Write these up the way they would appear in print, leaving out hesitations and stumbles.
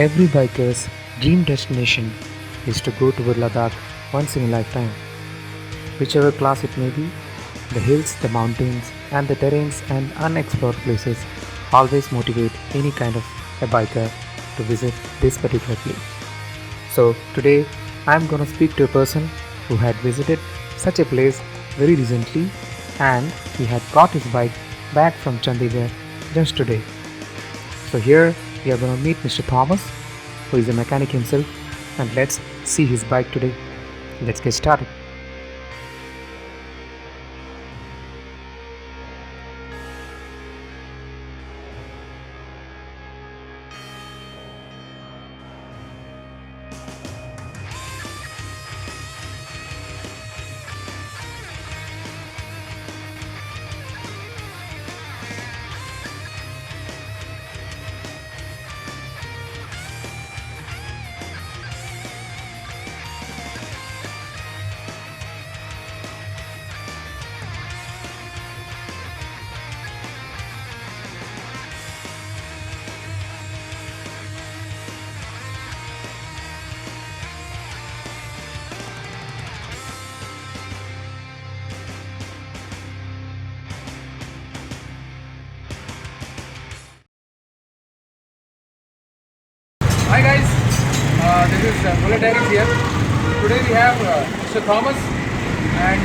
Every biker's dream destination is to go to Ladakh once in a lifetime. Whichever class it may be, the hills, the mountains, and the terrains and unexplored places always motivate any kind of a biker to visit this particular place. So today I'm gonna speak to a person who had visited such a place very recently and he had brought his bike back from Chandigarh just today. So here we are gonna meet Mr. Thomas, who is a mechanic himself, and let's see his bike today. Let's get started. Hi guys, this is Bullet Diaries here. Today we have Mr. Thomas, and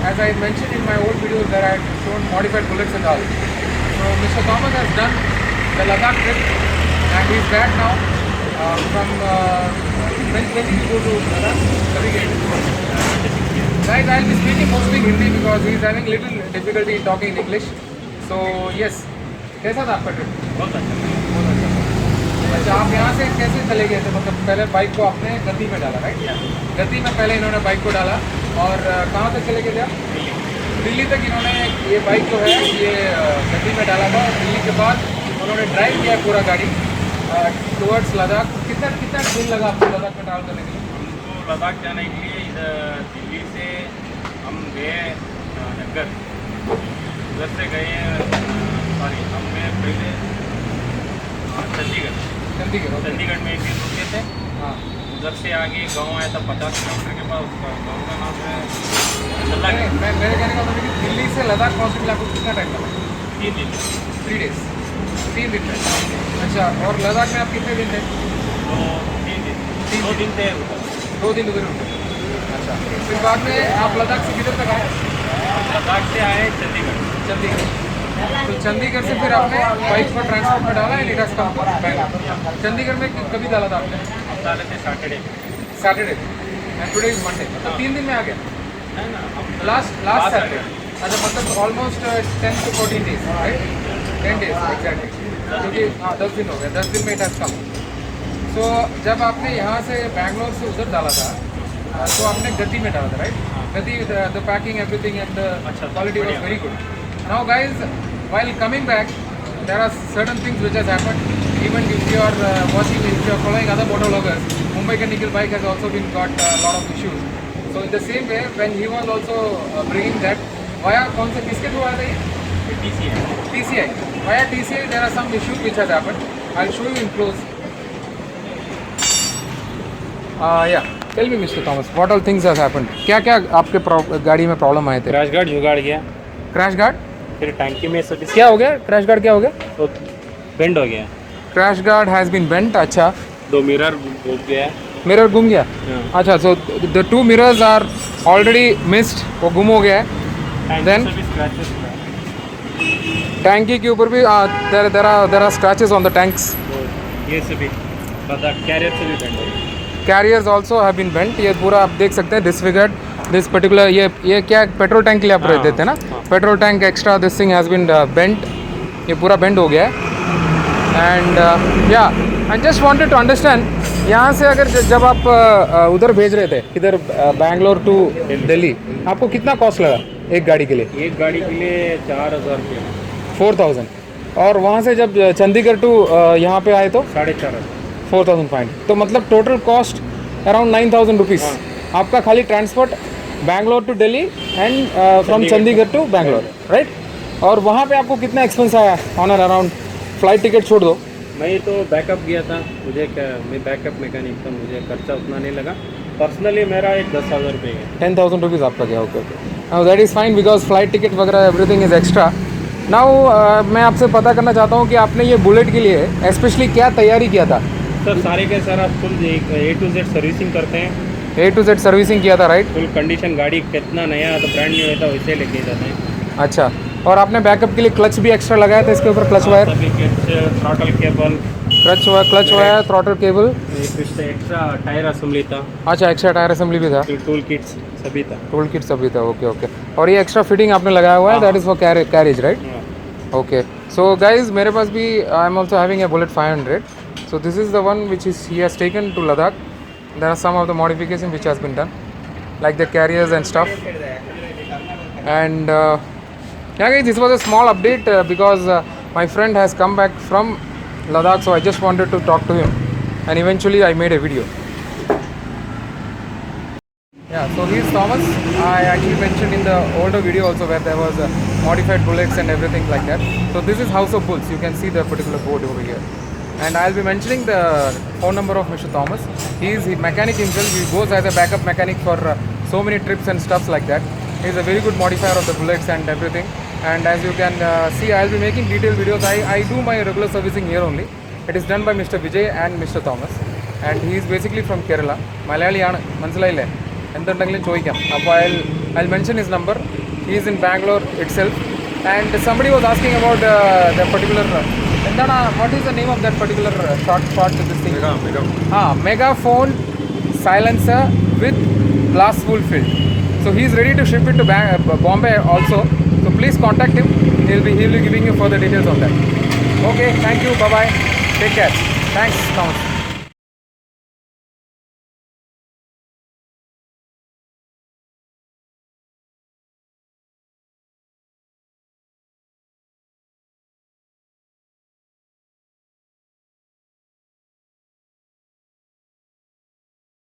as I mentioned in my old videos that I had shown modified bullets and all. So Mr. Thomas has done the Ladakh trip and he's back now from when did you go to Ladakh? Guys, I'll be speaking mostly Hindi because he's having little difficulty in talking in English. So yes, कैसा था आपका trip? बहुत अच्छा। अच्छा, आप यहाँ से कैसे चले गए थे? मतलब पहले बाइक को आपने गति में डाला, राइट? गति में पहले इन्होंने बाइक को डाला और कहाँ तक चले गए थे आप? दिल्ली तक इन्होंने ये बाइक जो है ये गति में डाला था और दिल्ली के बाद उन्होंने ड्राइव किया पूरा गाड़ी टुवर्ड्स लद्दाख। कितना कितना दिन लगा आपको लद्दाख में ट्रैवल करने के लिए? हमको लद्दाख जाने के लिए इधर दिल्ली से हम गए नगर, उधर से गए हम गए पहले चंडीगढ़ में एक दिन रुके थे। हाँ, उधर से आगे गांव आया था 50 किलोमीटर के पास, उसका गाँव का नाम है मेरे कहने का मतलब कि दिल्ली से लद्दाख पहुँचने के लिए आपको कितना टाइम लगा? 3 दिन 3 डेज, 3 दिन में। अच्छा, और लद्दाख में आप कितने दिन थे? तो 3 दिन 2 दिन थे उधर, 2 दिन उधर रुके। अच्छा, फिर बाद में आप लद्दाख से किधर तक आए? लद्दाख से आए चंडीगढ़। तो चंडीगढ़ से फिर आपने बाइक पर ट्रांसपोर्ट में डाला है चंडीगढ़ में कभी डाला था आपने? हम डाले थे Saturday and today is Monday, तो 3 दिन में आ गया है ना। Last Saturday. अच्छा, मतलब almost 10 to 14 days, right? 10 days exactly, क्योंकि हाँ 10 दिन हो गए, 10 दिन में इट हैज कम। सो जब आपने यहाँ से बैंगलोर से उधर डाला था तो आपने गति में डाला था, राइट? गति, the packing everything and the quality was very good. Now guys, while coming back, there are certain things which has happened. Even if you are watching, if you are following other motovloggers, Mumbai Ka Nikhil bike has also been got a lot of issues. So in the same way, when he was also bringing that, via कौन से किसके through आया था ये? TCI. Via TCI, there are some issues which has happened. I'll show you in close. Yeah. Tell me, Mr. Thomas, what all things has happened? क्या क्या आपके गाड़ी में प्रॉब्लम आए थे? क्रैश गार्ड जुगाड़ गया, क्रैश गार्ड, फिर टैंकी में सब क्या हो गया? क्रैश गार्ड क्या हो गया? तो बेंड हो गया, crash guard has been bent. अच्छा, 2 मिरर घूम गया। मिरर गुम गया? हाँ। अच्छा, so the 2 mirrors are already missed, वो गुम हो गया है। देन टैंकी के ऊपर भी there are scratches on the tanks. ये सभी कैरियर से भी बेंड हो गया। Carriers also have been bent. ये पूरा आप देख सकते हैं, डिसफिगर्ड दिस पर्टिकुलर। ये क्या पेट्रोल टैंक के लिए आप हाँ, देते हैं ना? हाँ। Petrol tank extra, this thing has been bent. ये पूरा बेंड हो गया है। एंड या I just wanted to understand, यहाँ से अगर जब आप उधर भेज रहे थे, इधर बैंगलोर टू दिल्ली, आपको कितना कॉस्ट लगा एक गाड़ी के लिए? एक गाड़ी के लिए 4000 रुपये, 4000। और वहाँ से जब चंडीगढ़ टू यहाँ पे आए तो 4500, 4500। तो मतलब टोटल कॉस्ट अराउंड 9000 रुपीज़ आपका, खाली transport Bangalore to Delhi and from Chandigarh to Bangalore, right? और वहाँ पे आपको कितना एक्सपेंस आया on and around? Flight ticket छोड़ दो, मैं तो बैकअप गया था, मुझे क्या, मैं बैकअप मैकेनिक था, मुझे खर्चा उतना नहीं लगा। पर्सनली मेरा एक 10,000 रुपये है। 10,000 रुपीज़ आपका गया, okay okay. Now that is fine because flight ticket वगैरह एवरीथिंग इज़ एक्स्ट्रा। नाउ मैं आपसे पता करना चाहता हूँ कि आपने ये बुलेट के लिए स्पेशली क्या तैयारी किया था? सर सारे के सारा full A to Z servicing करते हैं। A to Z सर्विसिंग किया था, राइट? फुल कंडीशन गाड़ी कितना नया तो ब्रांड न्यू है तो वैसे लेके जाते हैं। अच्छा, और आपने बैकअप के लिए क्लच भी एक्स्ट्रा लगाया था इसके ऊपर, क्लच वायर? सभी throttle cable, clutch wire, throttle cable. एक एक्स्ट्रा टायर असेंबली था। अच्छा, एक्स्ट्रा टायर असेंबली भी था, टूल किट्स सभी था। टूल किट सभी था, ओके ओके। और ये एक्स्ट्रा फिटिंग आपने लगाया हुआ है, that is for carriage, right? Okay, so guys मेरे पास भी I am also having a bullet 500. So this is the one which is he has taken to Ladakh. There are some of the modification which has been done, like the carriers and stuff. And yeah guys, this was a small update because my friend has come back from Ladakh, so I just wanted to talk to him, and eventually I made a video. Yeah, so here's Thomas. I actually mentioned in the older video also where there was modified bullets and everything like that. So this is House of Bulls. You can see the particular board over here. And I'll be mentioning the phone number of Mr. Thomas. He is a mechanic himself. He goes as a backup mechanic for so many trips and stuff like that. He is a very good modifier of the bullets and everything. And as you can see, I'll be making detailed videos. I do my regular servicing here only. It is done by Mr. Vijay and Mr. Thomas. And he is basically from Kerala. Malayaliയാണ്, മനസ്സിലായില്ലേ? എന്തുണ്ടെങ്കിലും ചോദിക്കാം. അപ്പോൾ I'll mention his number. He is in Bangalore itself. And somebody was asking about the particular what is the name of that particular short to this thing? Megaphone silencer with glass full filled. So he is ready to ship it to Bombay also. So please contact him. He'll be giving you further details on that. Okay, thank you. Bye bye. Take care. Thanks, Thomas.